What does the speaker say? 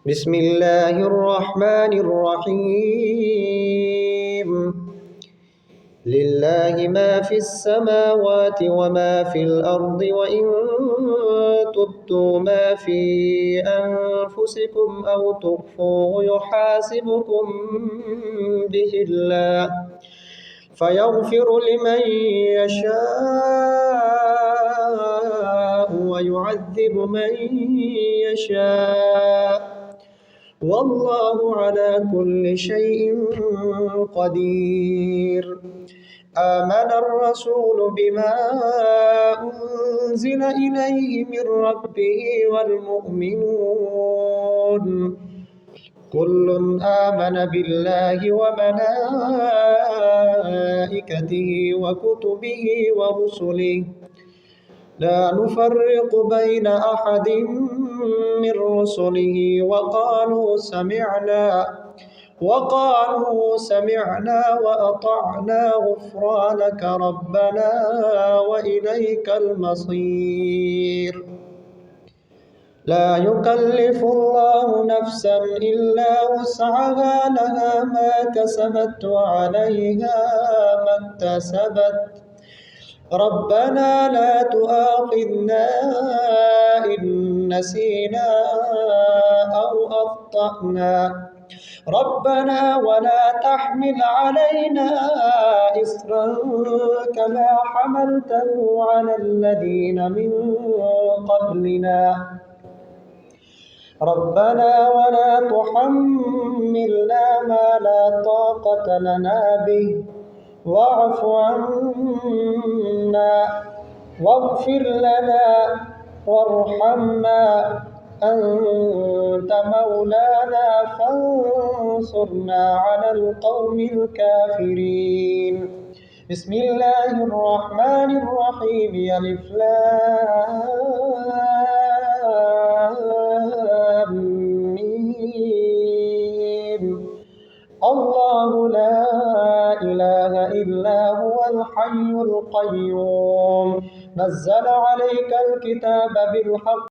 بسم الله الرحمن الرحيم لله ما في السماوات وما في الأرض وإن تبدوا ما في أنفسكم أو تخفوه يحاسبكم به الله فيغفر لمن يشاء ويعذب من يشاء والله على كل شيء قدير. آمن الرسول بما أنزل إليه من ربه والمؤمنون كل آمن بالله وملائكته وكتبه ورسله لا نفرق بين أحد من رسله وقالوا سمعنا وأطعنا غفرانك ربنا وإليك المصير. لا يكلف الله نفسا إلا وسعها لها ما كسبت وعليها ما اكتسبت ربنا لا تؤاخذنا إن نسينا أو أخطأنا ربنا ولا تحمل علينا إصرا كما حملته على الذين من قبلنا ربنا ولا تحملنا ما لا طاقة لنا به واعف عنا واغفر لنا وارحمنا أنت مولانا فانصرنا على القوم الكافرين. بسم الله الرحمن الرحيم ألف لام ميم الله لا إله إلا هو الحي القيوم نزل عليك الكتاب بالحق